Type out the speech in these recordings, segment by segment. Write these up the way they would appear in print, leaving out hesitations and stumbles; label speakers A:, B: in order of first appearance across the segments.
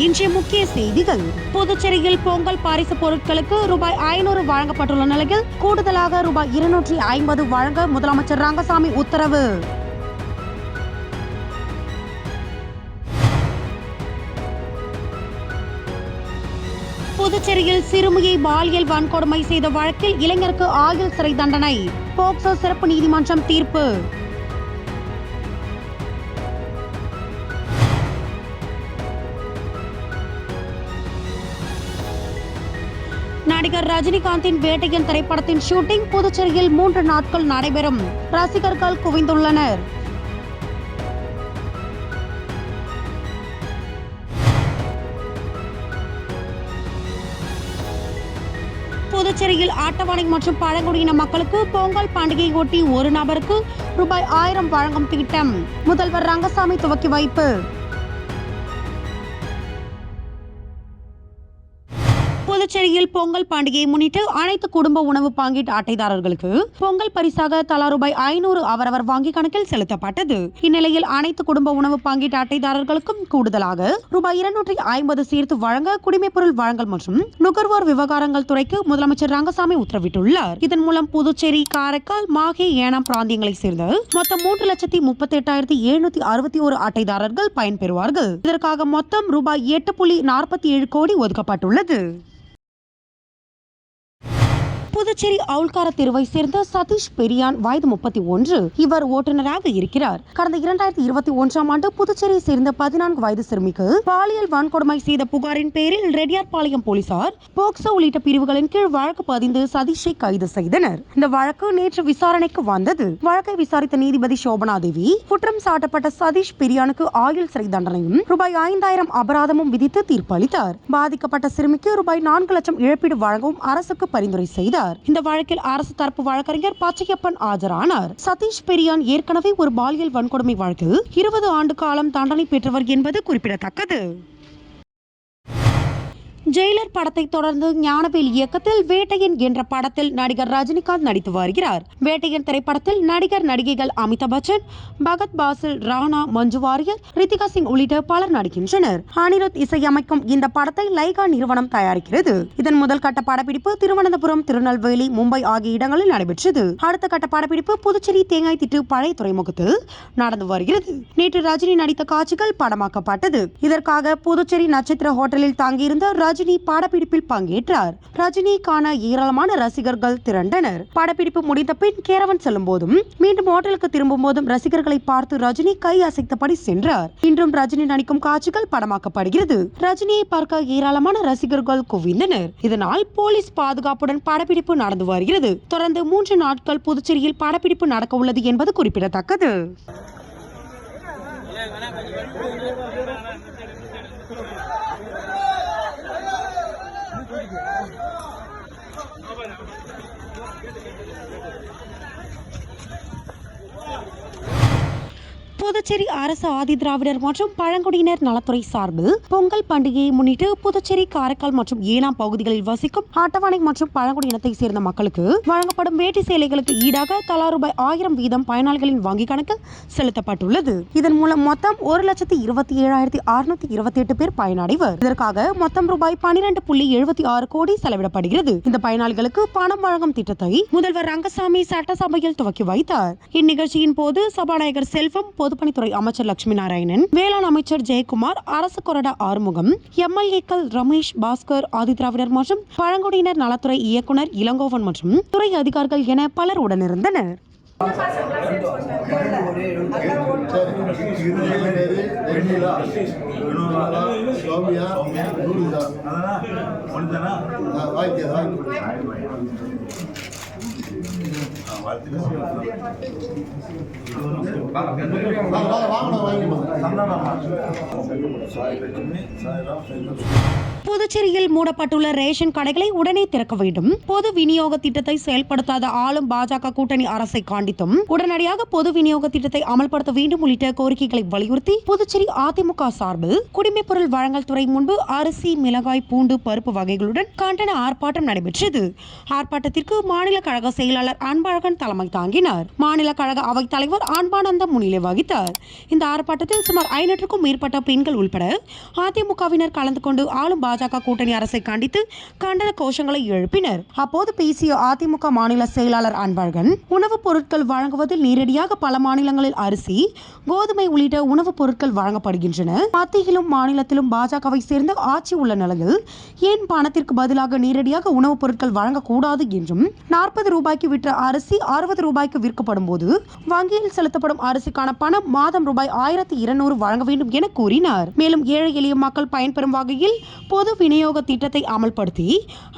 A: இன்றைய முக்கிய செய்திகள். புதுச்சேரியில் பொங்கல் பரிசு பொருட்களுக்கு ரூபாய் 500 வழங்கப்பட்டுள்ள நிலையில் கூடுதலாக ரூபாய் 250 வழங்க முதலமைச்சர் ரங்கசாமி உத்தரவு. புதுச்சேரியில் சிறுமியை பாலியல் வன்கொடுமை செய்த வழக்கில் இளைஞருக்கு ஆயுள் சிறை தண்டனை. போக்சோ சிறப்பு நீதிமன்றம் தீர்ப்பு. நடிகர் ரஜினிகாந்தின் வேட்டையன் திரைப்படத்தின் ஷூட்டிங் புதுச்சேரியில் 3 நாட்கள் நடைபெறும். ரசிகர்கள் குவிந்துள்ளனர். புதுச்சேரியில் அட்டவணை மற்றும் பழங்குடியின மக்களுக்கு பொங்கல் பண்டிகையை ஒட்டி ஒரு நபருக்கு ரூபாய் 1000 வழங்கும் திட்டம். முதல்வர் ரங்கசாமி துவக்கி வைப்பு. புதுச்சேரியில் பொங்கல் பண்டிகையை முன்னிட்டு அனைத்து குடும்ப உணவு பங்கீட்டு அட்டைதாரர்களுக்கு பொங்கல் பரிசாக தலா ரூபாய் 500 அவரவர் வங்கி கணக்கில் செலுத்தப்பட்டது. இந்நிலையில் அனைத்து குடும்ப உணவு பங்கீட்டு அட்டைதாரர்களுக்கும் கூடுதலாக ரூபாய் 250 சேர்த்து வழங்க குடிமைப்பொருள் வழங்கல் மற்றும் நுகர்வோர் விவகாரங்கள் துறைக்கு முதலமைச்சர் ரங்கசாமி உத்தரவிட்டுள்ளார். இதன் மூலம் புதுச்சேரி, காரைக்கால், மாஹே, ஏனாம் பிராந்தியங்களைச் சேர்ந்த மொத்தம் 3,38,761 அட்டைதாரர்கள் பயன்பெறுவார்கள். இதற்காக மொத்தம் ரூபாய் 8.47 கோடி ஒதுக்கப்பட்டுள்ளது. புதுச்சேரி அவுல்கார தெருவை சேர்ந்த சதீஷ் பெரியான் வயது 31. இவர் ஓட்டுநராக இருக்கிறார். கடந்த 2021ஆம் ஆண்டு புதுச்சேரியை சேர்ந்த 14 வயது சிறுமிக்கு பாலியல் வன்கொடுமை செய்த புகாரின் பேரில் ரெட்டியார்பாளையம் போலீசார் போக்சோ உள்ளிட்ட பிரிவுகளின் கீழ் வழக்கு பதிந்து சதீஷை கைது செய்தனர். இந்த வழக்கு நேற்று விசாரணைக்கு வந்தது. வழக்கை விசாரித்த நீதிபதி சோபனா தேவி குற்றம் சாட்டப்பட்ட சதீஷ் பெரியானுக்கு ஆயுள் சிறை தண்டனையும் ரூபாய் 5000 அபராதமும் விதித்து தீர்ப்பளித்தார். பாதிக்கப்பட்ட சிறுமிக்கு ரூபாய் 4 லட்சம் இழப்பீடு வழங்கவும் அரசுக்கு பரிந்துரை செய்தார். இந்த வழக்கில் அரசு தரப்பு வழக்கறிஞர் பச்சையப்பன் ஆஜரானார். சதீஷ் பெரியான் ஏற்கனவே ஒரு பாலியல் வன்கொடுமை வழக்கில் 20 ஆண்டு காலம் தண்டனை பெற்றவர் என்பது குறிப்பிடத்தக்கது. ஜெயிலர் படத்தை தொடர்ந்து ஞானவேல் இயக்கத்தில் வேட்டையன் என்ற படத்தில் நடிகர் ரஜினிகாந்த் நடித்து வருகிறார். வேட்டையன் திரைப்படத்தில் நடிகர் நடிகைகள் அமிதாப் பச்சன், பகத் பாசில், ராணா, மஞ்சு வாரியர், ரித்திகா சிங் உள்ளிட்ட பலர் நடிக்கின்றனர். அனிருத் இசையமைக்கும் இந்த படத்தை லைகா நிறுவனம் தயாரிக்கிறது. இதன் முதல் கட்ட படப்பிடிப்பு திருவனந்தபுரம், திருநெல்வேலி, மும்பை ஆகிய இடங்களில் நடைபெற்றது. அடுத்த கட்ட படப்பிடிப்பு புதுச்சேரி தேங்காய் திட்டு பழைய துறைமுகத்தில் நடந்து வருகிறது. நேற்று ரஜினி நடித்த காட்சிகள் படமாக்கப்பட்டது. இதற்காக புதுச்சேரி நட்சத்திர ஹோட்டலில் தங்கியிருந்த ரஜினி படப்பிடிப்பில் பங்கேற்றார். ரஜினியை காண ஏராளமான ரசிகர்கள் திரண்டனர். படப்பிடிப்பு முடிந்த பின் கேரவன் செல்லும் போதும் மீண்டும் ஹோட்டலுக்கு திரும்பும் போதும் ரசிகர்களை பார்த்து ரஜினி கை அசைத்தபடி சென்றார். இன்றும் ரஜினி நடிக்கும் காட்சிகள் படமாக்கப்படுகிறது. ரஜினியை பார்க்க ஏராளமான ரசிகர்கள் குவிந்தனர். இதனால் போலீஸ் பாதுகாப்புடன் படப்பிடிப்பு நடந்து வருகிறது. தொடர்ந்து 3 நாட்கள் புதுச்சேரியில் படப்பிடிப்பு நடக்க உள்ளது என்பது குறிப்பிடத்தக்கது. புதுச்சேரி அரசு ஆதிதிராவிடர் மற்றும் பழங்குடியினர் நலத்துறை சார்பில் பொங்கல் பண்டிகையை முன்னிட்டு புதுச்சேரி, காரைக்கால் மற்றும் ஏனாம் பகுதிகளில் வசிக்கும் அட்டவணை மற்றும் பழங்குடியினத்தை சேர்ந்த மக்களுக்கு வழங்கப்படும் வேட்டி சேலைகளுக்கு ஈடாக தலா ரூபாய் 1000 வீதம் பயனாளிகளின் வங்கி கணக்கில் செலுத்தப்பட்டுள்ளது. இதன் மூலம் மொத்தம் 1,27,628 பேர் பயனடைவர். இதற்காக மொத்தம் ரூபாய் 12.76 கோடி செலவிடப்படுகிறது. இந்த பயனாளிகளுக்கு பணம் வழங்கும் திட்டத்தை முதல்வர் ரங்கசாமி சட்டசபையில் துவக்கி வைத்தார். இந்நிகழ்ச்சியின் போது சபாநாயகர் செல்வம், பொதுப்பணித்துறை அமைச்சர் லட்சுமி நாராயணன், வேளாண் அமைச்சர் ஜெயக்குமார், அரசு கொறடா ஆறுமுகம், எம்எல்ஏக்கள் ரமேஷ், பாஸ்கர், ஆதிதிராவிடர் மற்றும் பழங்குடியினர் நலத்துறை இயக்குனர் இளங்கோவன் மற்றும் துறை அதிகாரிகள் என பலர் உடனிருந்தனர். புதுச்சேரியில் மூடப்பட்டுள்ள ரேஷன் கடைகளை உடனே திறக்க வேண்டும். பொது விநியோக திட்டத்தை செயல்படுத்தாத ஆளும் பாஜக கூட்டணி அரசை கண்டித்தும் உடனடியாக பொது விநியோக திட்டத்தை அமல்படுத்த வேண்டும் உள்ளிட்ட கோரிக்கைகளை வலியுறுத்தி புதுச்சேரி அதிமுக சார்பில் குடிமைப்பொருள் வழங்கல் துறை முன்பு அரிசி, மிளகாய், பூண்டு, பருப்பு வகைகளுடன் கண்டன ஆர்ப்பாட்டம் நடைபெற்றது. ஆர்ப்பாட்டத்திற்கு மாநில கழக செயலாளர் அன்பழகன் தலைமை தாங்கினார். மாநில கழக அவைத் தலைவர் அன்பானந்தம் முன்னிலை வகித்தார். இந்த ஆர்ப்பாட்டத்தில் சுமார் 500க்கும் மேற்பட்ட பெண்கள் உள்பட அதிமுகவினர் கலந்து கொண்டு ஆளும் பாஜக கூட்டணி அரசை கண்டித்து கண்டன கோஷங்களை எழுப்பினர். அப்போது பேசிய அதிமுக மாநில செயலாளர் அன்பழகன், உணவுப் பொருட்கள் வழங்குவதில் நேரடியாக பல மாநிலங்களில் அரிசி, கோதுமை உள்ளிட்ட உணவுப் பொருட்கள் வழங்கப்படுகின்றன. மத்தியிலும் மாநிலத்திலும் பாஜகவை சேர்ந்த ஆட்சி உள்ள நிலையில் ஏன் பணத்திற்கு பதிலாக நேரடியாக உணவுப் பொருட்கள் வழங்கக்கூடாது என்றும், 40 ரூபாய்க்கு விற்ற அரிசி 60 ரூபாய்க்கு விற்கப்படும் போது வங்கியில் செலுத்தப்படும் அரிசிக்கான பணம் மாதம் ரூபாய் 1200 வழங்க வேண்டும் என கூறினார். மேலும் ஏழை எளிய மக்கள் பயன்பெறும் வகையில் பொது விநியோக திட்டத்தை அமல்படுத்தி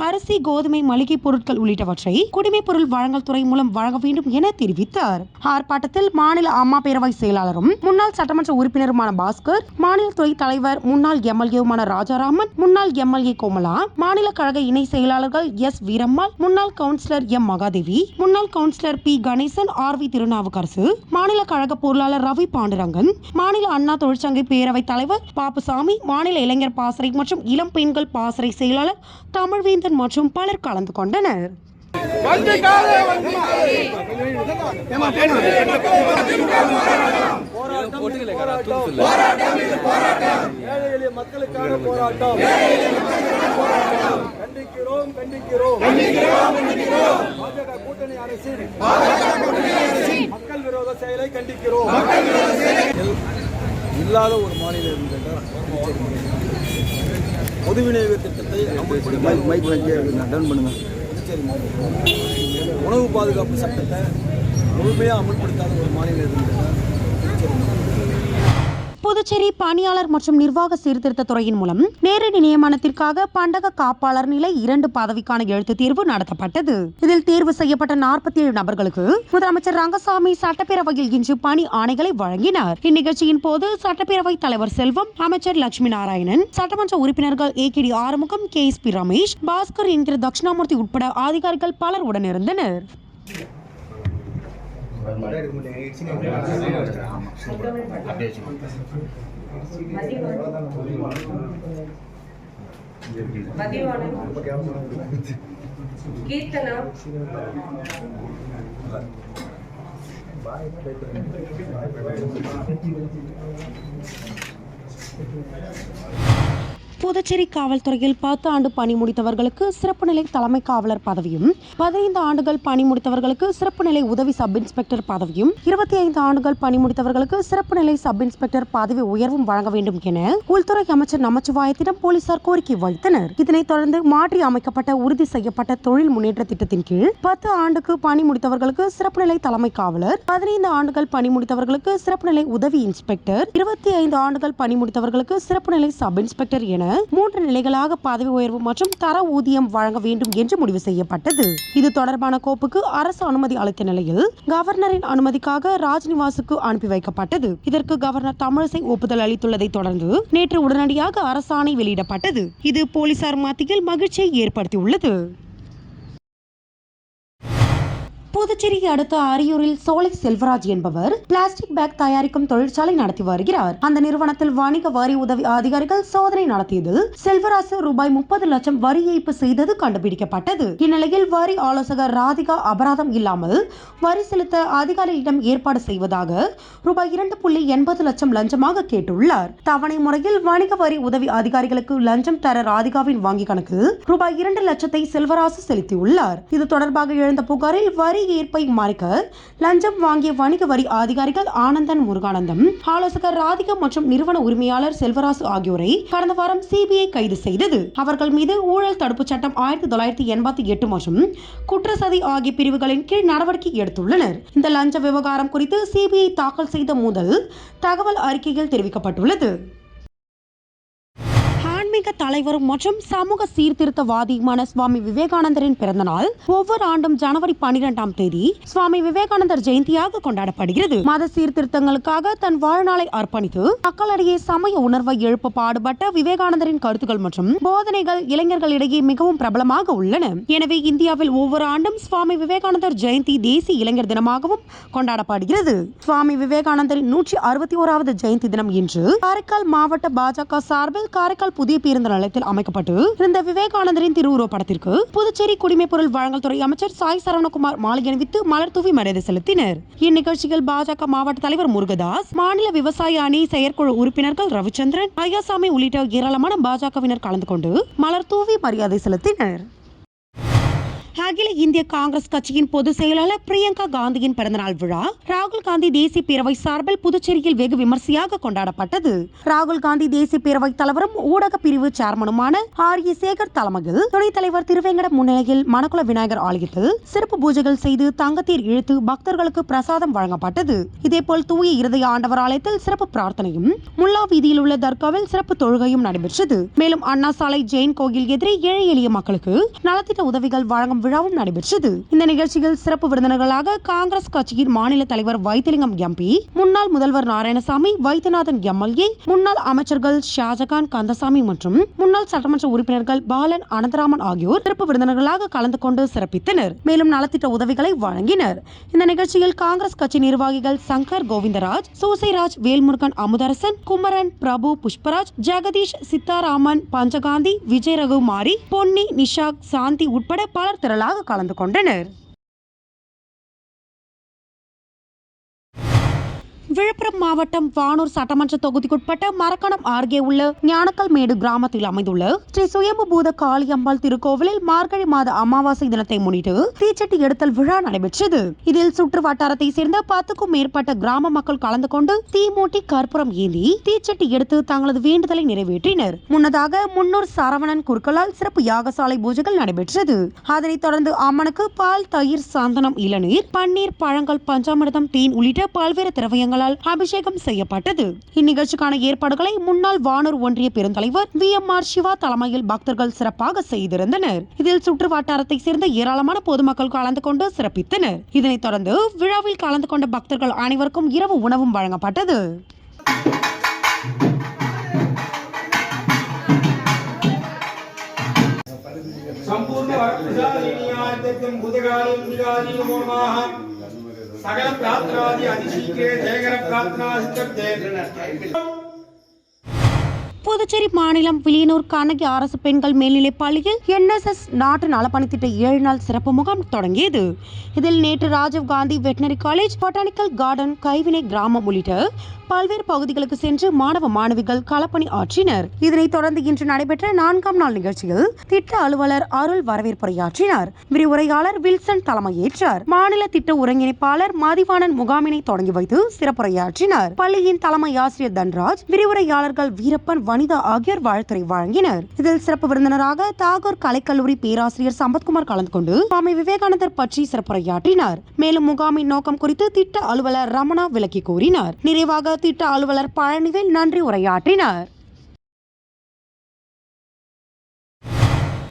A: அரிசி, கோதுமை, மளிகை பொருட்கள் உள்ளிட்டவற்றை குடிமைப்பொருள் வழங்கல் துறை மூலம் வழங்க வேண்டும் என தெரிவித்தார். ஆர்ப்பாட்டத்தில் மாநில அம்மா பேரவை செயலாளரும் முன்னாள் சட்டமன்ற உறுப்பினருமான பாஸ்கர், மாநில துறை தலைவர் முன்னாள் எம்எல்ஏவுமான ராஜாராமன், முன்னாள் எம்எல்ஏ கோமலா, மாநில கழக இணை செயலாளர்கள் எஸ் வீரம்மாள், முன்னாள் கவுன்சிலர் எம் மகாதேவி, முன்னாள் councillor P Ganesan, R V Thirunavukkarasu, மாநில கழக பொருளாளர் ரவி பாண்டுரங்கன், மாநில அண்ணா தொழிற்சங்க பேரவை தலைவர் பாப்புசாமி, மாநில இளைஞர் பாசறை மற்றும் இளம் பெண்கள் பாசறை செயலாளர் தமிழ்வேந்தன் மற்றும் பலர் கலந்து கொண்டனர்.
B: மக்களுக்கான போராட்டம். கண்டிக்கிறோம். பாஜக கூட்டணி அரசின் மக்கள் விரோத செயலை கண்டிக்கிறோம். இல்லாத ஒரு மாநிலம் பொது விநியோக திட்டத்தை உணவு பாதுகாப்பு சட்டத்தை முழுமையாக அமல்படுத்தாத ஒரு மாநிலம் இருந்தது.
A: புதுச்சேரி பணியாளர் மற்றும் நிர்வாக சீர்திருத்த துறையின் மூலம் நேரடி நியமனத்திற்காக பண்டக காப்பாளர் நிலை 2 பதவிக்கான எழுத்து தேர்வு நடத்தப்பட்டது. இதில் தேர்வு செய்யப்பட்ட 47 நபர்களுக்கு முதலமைச்சர் ரங்கசாமி சட்டப்பேரவையில் இன்று பணி ஆணைகளை வழங்கினார். இந்நிகழ்ச்சியின் போது சட்டப்பேரவை தலைவர் செல்வம், அமைச்சர் லட்சுமி நாராயணன், சட்டமன்ற உறுப்பினர்கள் ஏ.கே.டி. ஆறுமுகம், கே.எஸ்.பி. ரமேஷ், பாஸ்கர் என்கிற தட்சிணாமூர்த்தி உட்பட அதிகாரிகள் பலர் உடனிருந்தனர்.
C: கீர்த்தனா,
A: புதுச்சேரி காவல்துறையில் 10 ஆண்டு பணி முடித்தவர்களுக்கு சிறப்பு நிலை தலைமை காவலர் பதவியும், 15 ஆண்டுகள் பணி முடித்தவர்களுக்கு சிறப்பு நிலை உதவி சப் இன்ஸ்பெக்டர் பதவியும், 25 ஆண்டுகள் பணி முடித்தவர்களுக்கு சிறப்பு நிலை சப் இன்ஸ்பெக்டர் பதவி உயர்வும் வழங்க வேண்டும் என உள்துறை அமைச்சர் நமச்சிவாயத்திடம் போலீசார் கோரிக்கை வைத்தனர். இதனைத் தொடர்ந்து மாற்றி அமைக்கப்பட்ட உறுதி செய்யப்பட்ட தொழில் முன்னேற்ற திட்டத்தின் கீழ் 10 ஆண்டுக்கு பணி முடித்தவர்களுக்கு சிறப்பு நிலை தலைமை காவலர், 15 ஆண்டுகள் பணி முடித்தவர்களுக்கு சிறப்பு நிலை உதவி இன்ஸ்பெக்டர், 25 ஆண்டுகள் பணி முடித்தவர்களுக்கு சிறப்பு நிலை சப் இன்ஸ்பெக்டர் என 3 நிலைகளாக பதவி உயர்வு மற்றும் தர ஊதியம் வழங்க வேண்டும் என்று முடிவு செய்யப்பட்டது. இது தொடர்பான கோப்புக்கு அரசு அனுமதி அளித்த நிலையில் கவர்னரின் அனுமதிக்காக ராஜ்நிவாசுக்கு அனுப்பி வைக்கப்பட்டது. இதற்கு கவர்னர் தமிழிசை ஒப்புதல் அளித்துள்ளதை தொடர்ந்து நேற்று உடனடியாக அரசாணை வெளியிடப்பட்டது. இது போலீசார் மத்தியில் மகிழ்ச்சியை ஏற்படுத்தியுள்ளது. புதுச்சேரியை அடுத்த அரியூரில் சோலை செல்வராஜ் என்பவர் பிளாஸ்டிக் பேக் தயாரிக்கும் தொழிற்சாலை நடத்தி வருகிறார். அந்த நிறுவனத்தில் வணிக வரி உதவி அதிகாரிகள் சோதனை நடத்தியதில் செல்வராஜ் ரூபாய் 30 லட்சம் வரி ஏய்ப்பு செய்தது கண்டுபிடிக்கப்பட்டது. இந்நிலையில் வரி ஆலோசகர் ராதிகா அபராதம் இல்லாமல் வரி செலுத்த அதிகாரியிடம் ஏற்பாடு செய்வதாக ரூபாய் 2.80 லட்சம் லஞ்சமாக கேட்டுள்ளார். தவணை முறையில் வணிக வரி உதவி அதிகாரிகளுக்கு லஞ்சம் தர ராதிகாவின் வங்கி கணக்கு ரூபாய் 2 லட்சத்தை செல்வராஜ் செலுத்தியுள்ளார். இது தொடர்பாக எழுந்த புகாரில் வரி ஏற்பை மறைக்க லஞ்சம் வாங்கிய வணிக வரி அதிகாரிகள் ஆனந்தன், முருகானந்தம், ஆலோசகர் ராதிகா மற்றும் நிறுவன உரிமையாளர் செல்வராசு ஆகியோரை கடந்த வாரம் சிபிஐ கைது செய்தது. அவர்கள் மீது ஊழல் தடுப்பு சட்டம் 1988 மற்றும் குற்றச்சதி ஆகிய பிரிவுகளின் கீழ் நடவடிக்கை எடுத்துள்ளனர். இந்த லஞ்ச விவகாரம் குறித்து சிபிஐ தாக்கல் செய்த முதல் தகவல் அறிக்கையில் தெரிவிக்கப்பட்டுள்ளது. ஆன்மீக தலைவரும் மற்றும் சமூக சீர்திருத்தவாதியுமான சுவாமி விவேகானந்தரின் பிறந்த நாள் ஒவ்வொரு ஆண்டும் ஜனவரி 12ஆம் தேதி சுவாமி விவேகானந்தர் ஜெயந்தியாக கொண்டாடப்படுகிறது. மத சீர்திருத்தங்களுக்காக தன் வாழ்நாளை அர்ப்பணித்து மக்களிடையே சமய உணர்வை எழுப்ப பாடுபட்ட விவேகானந்தரின் கருத்துக்கள் மற்றும் போதனைகள் இளைஞர்களிடையே மிகவும் பிரபலமாக உள்ளன. எனவே இந்தியாவில் ஒவ்வொரு ஆண்டும் சுவாமி விவேகானந்தர் ஜெயந்தி தேசிய இளைஞர் தினமாகவும் கொண்டாடப்படுகிறது. சுவாமி விவேகானந்தரின் 161வது ஜெயந்தி தினம் இன்று காரைக்கால் மாவட்ட பாஜக சார்பில் காரைக்கால் புதிய பேருந்து நிலையத்தில் அமைக்கப்பட்டு இருந்த விவேகானந்தரின் திருவுருவப் படத்திற்கு புதுச்சேரி குடிமைப் பொருள் வழங்கல் துறை அமைச்சர் சாய் சரவணகுமார் மாலை அணிவித்து மலர் தூவி மரியாதை செலுத்தினர். இந்நிகழ்ச்சியில் பாஜக மாவட்ட தலைவர் முருகதாஸ், மாநில விவசாய அணி செயற்குழு உறுப்பினர்கள் ரவிச்சந்திரன், ஐயாசாமி உள்ளிட்ட ஏராளமான பாஜகவினர் கலந்து கொண்டு மலர் தூவி மரியாதை செலுத்தினர். அகில இந்திய காங்கிரஸ் கட்சியின் பொதுச் செயலாளர் பிரியங்கா காந்தியின் பிறந்தநாள் விழா ராகுல் காந்தி தேசிய பேரவை சார்பில் புதுச்சேரியில் வெகு விமர்சையாக கொண்டாடப்பட்டது. ராகுல் காந்தி தேசிய பேரவை தலைவரும் ஊடக பிரிவு சேர்மனுமான ஆர்.ஏ. சேகர் தலைமையில் துணைத் தலைவர் திருவேங்கடம் முன்னிலையில் மணக்குள விநாயகர் ஆலயத்தில் சிறப்பு பூஜைகள் செய்து தங்கத்தேர் இழுத்து பக்தர்களுக்கு பிரசாதம் வழங்கப்பட்டது. இதேபோல் தூய இருதய ஆண்டவர் ஆலயத்தில் சிறப்பு பிரார்த்தனையும், முல்லா வீதியில் உள்ள தர்காவில் சிறப்பு தொழுகையும் நடைபெற்றது. மேலும் அண்ணா சாலை ஜெயின் கோயில் எதிரே ஏழை எளிய மக்களுக்கு நலத்திட்ட உதவிகள் வழங்கும் விழாவும் நடைபெற்றது. இந்த நிகழ்ச்சியில் சிறப்பு விருந்தினர்களாக காங்கிரஸ் கட்சியின் மாநில தலைவர் வைத்திலிங்கம் எம்பி, முன்னாள் முதல்வர் நாராயணசாமி, வைத்தியநாதன் எம்எல்ஏ, முன்னாள் அமைச்சர்கள் ஷாஜகான், கந்தசாமி மற்றும் முன்னாள் சட்டமன்ற உறுப்பினர்கள் பாலன், அனந்தராமன் ஆகியோர் சிறப்பு விருந்தினர்களாக கலந்து கொண்டு சிறப்பித்தனர். மேலும் நலத்திட்ட உதவிகளை வழங்கினர். இந்த நிகழ்ச்சியில் காங்கிரஸ் கட்சி நிர்வாகிகள் சங்கர் கோவிந்தராஜ், சூசைராஜ், வேல்முருகன், அமுதரசன், குமரன், பிரபு, புஷ்பராஜ், ஜெகதீஷ், சித்தாராமன், பஞ்சகாந்தி, விஜய் ரகுமாரி, பொன்னி, நிஷாக், சாந்தி உட்பட பலர் திரளாக கலந்து கொண்டனர். விழுப்புரம் மாவட்டம் வானூர் சட்டமன்ற தொகுதிக்குட்பட்ட மரக்கணம் அருகே உள்ள ஞானக்கல்மேடு கிராமத்தில் அமைந்துள்ள ஸ்ரீ சுயம்புபூத காளியம்பாள் திருக்கோவிலில் மார்கழி மாத அமாவாசை தினத்தை முன்னிட்டு தீச்சட்டி எடுத்தல் விழா நடைபெற்றது. இதில் சுற்று வட்டாரத்தை சேர்ந்த 10க்கும் மேற்பட்ட கிராம மக்கள் கலந்து கொண்டு தீ மூட்டி கற்பூரம் ஏந்தி தீச்சட்டி எடுத்து தங்களது வேண்டுதலை நிறைவேற்றினர். முன்னதாக முன்னூர் சரவணன் குருக்களால் சிறப்பு யாகசாலை பூஜைகள் நடைபெற்றது. அதனைத் தொடர்ந்து அம்மனுக்கு பால், தயிர், சந்தனம், இளநீர், பன்னீர், பழங்கள், பஞ்சாமிர்தம், தேன் உள்ளிட்ட பல்வேறு திரவியங்கள் அபிஷேகம் செய்யப்பட்டது. இந்நிகழ்ச்சிக்கான ஏற்பாடுகளை முன்னாள் வானூர் ஒன்றிய பெருந்தலைவர் VMR சிவா தலைமையில் பக்தர்கள் சிறப்பாக செய்திருந்தனர். இதில் சுற்று வட்டாரத்தை சேர்ந்த ஏராளமான பொதுமக்கள் கலந்து கொண்டு சிறப்பித்தனர். இதனைத் தொடர்ந்து விழாவில் கலந்து கொண்ட பக்தர்கள் அனைவருக்கும் இரவு உணவும் வழங்கப்பட்டது.
D: சகல பிரார்த்தனாதி அதிசீக்கிரே ஜெயகர பிரார்த்தனா சித்தே.
A: புதுச்சேரி மாநிலம் வில்லியனூர் கண்ணகி அரசு பெண்கள் மேல்நிலைப் பள்ளியில் NSS நாட்டு நலப்பணித்திட்ட 7 நாள் சிறப்பு முகாம் தொடங்கியது. இதில் நேற்று Rajiv Gandhi veterinary college, botanical garden, கைவினை கிராமம் உள்ளிட்ட பல்வேறு பகுதிகளுக்கு சென்று மாணவ மாணவிகள் களப்பணி ஆற்றினர். இதனைத் தொடர்ந்து இன்று நடைபெற்ற 4ஆம் நாள் நிகழ்ச்சியில் திட்ட அலுவலர் அருள் வரவேற்புரையாற்றினார். விரிவுரையாளர் வில்சன் தலைமையேற்றார். மாநில திட்ட ஒருங்கிணைப்பாளர் மதிவாணன் முகாமினை தொடங்கி வைத்து சிறப்புரையாற்றினார். பள்ளியின் தலைமை ஆசிரியர் தன்ராஜ், விரிவுரையாளர்கள் வீரப்பன், வனிதா ஆகியோர் வாழ்த்துரை வழங்கினர். இதில் சிறப்பு விருந்தினராக தாகூர் கலைக்கல்லூரி பேராசிரியர் சம்பத்குமார் கலந்து கொண்டு சுவாமி விவேகானந்தர் பற்றி சிறப்புரையாற்றினார். மேலும் முகாமின் நோக்கம் குறித்து திட்ட அலுவலர் ரமணா விளக்கி கூறினார். நிறைவாக திட்ட அலுவலர் பழனிவேல் நன்றி உரையாற்றினார்.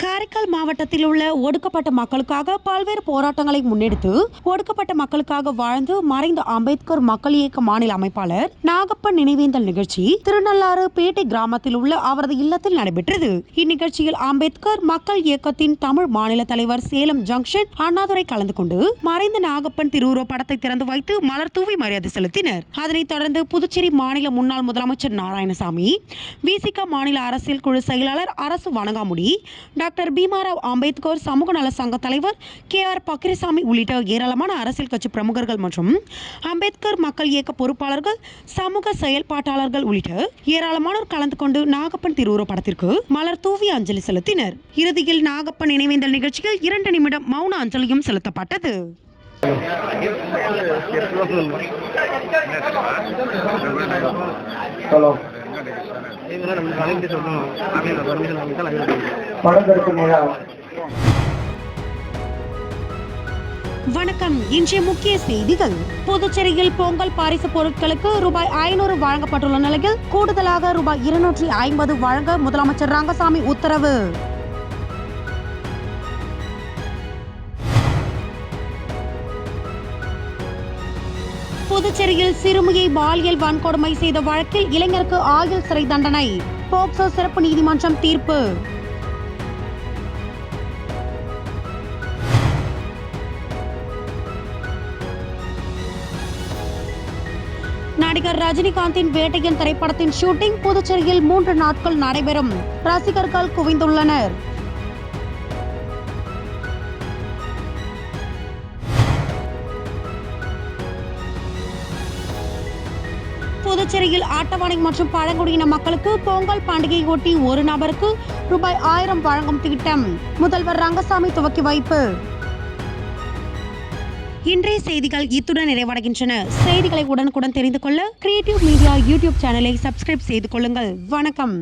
A: காரைக்கால் மாவட்டத்தில் உள்ள ஒடுக்கப்பட்ட மக்களுக்காக பல்வேறு போராட்டங்களை முன்னெடுத்து ஒடுக்கப்பட்ட மக்களுக்காக வாழ்ந்து மறைந்த அம்பேத்கர் மக்கள் இயக்க மாநில அமைப்பாளர் நாகப்பன் நினைவேந்தல் நிகழ்ச்சி திருநள்ளாறு பேட்டை கிராமத்தில் உள்ள அவரது இல்லத்தில் நடைபெற்றது. இந்நிகழ்ச்சியில் அம்பேத்கர் மக்கள் இயக்கத்தின் தமிழ் மாநில தலைவர் சேலம் ஜங்ஷன் அண்ணாதுரை கலந்து கொண்டு மறைந்த நாகப்பன் திருவுருவப் படத்தை திறந்து வைத்து மலர் தூவி மரியாதை செலுத்தினர். அதனைத் தொடர்ந்து புதுச்சேரி மாநில முன்னாள் முதலமைச்சர் நாராயணசாமி, விசிக மாநில அரசியல் குழு செயலாளர் அரசு வணங்காமுடி, டாக்டர் பீமாராவ் அம்பேத்கர் சமூக நல சங்க தலைவர் KR பக்கிரிசாமி உள்ளிட்ட ஏராளமான அரசியல் கட்சி பிரமுகர்கள் மற்றும் அம்பேத்கர் மக்கள் இயக்க பொறுப்பாளர்கள், சமூக செயல்பாட்டாளர்கள் உள்ளிட்ட ஏராளமானோர் கலந்து கொண்டு நாகப்பன் திருவுருவப் படத்திற்கு மலர் தூவி அஞ்சலி செலுத்தினர். இறுதியில் நாகப்பன் நினைவேந்தல் நிகழ்ச்சியில் 2 நிமிடம் மௌன அஞ்சலியும் செலுத்தப்பட்டது. வணக்கம். இன்றைய முக்கிய செய்திகள். புதுச்சேரியில் பொங்கல் பரிசு பொருட்களுக்கு ரூபாய் 500 வழங்கப்பட்டுள்ள நிலையில் கூடுதலாக ரூபாய் 250 வழங்க முதலமைச்சர் ரங்கசாமி உத்தரவு. புதுச்சேரியில் சிறுமியை பாலியல் வன்கொடுமை செய்த வழக்கில் இளைஞருக்கு ஆயுள் சிறை தண்டனை. போக்சோ சிறப்பு நீதிமன்றம் தீர்ப்பு. நடிகர் ரஜினிகாந்தின் வேட்டையன் திரைப்படத்தின் ஷூட்டிங் புதுச்சேரியில் 3 நாட்கள் நடைபெறும். ரசிகர்கள் குவிந்துள்ளனர். புதுச்சேரியில் அட்டவணை மற்றும் பழங்குடியின மக்களுக்கு பொங்கல் பண்டிகையொட்டி ஒரு நபருக்கு ரூபாய் 1000 வழங்கும் திட்டம். முதல்வர் ரங்கசாமி துவக்கி வைப்பு. இன்றைய செய்திகள் இத்துடன் நிறைவடைகின்றன. செய்திகளை உடனுக்குடன் தெரிந்து கொள்ள கிரியேட்டிவ் மீடியா யூடியூப் சேனலை சப்ஸ்கிரைப் செய்து கொள்ளுங்கள். வணக்கம்.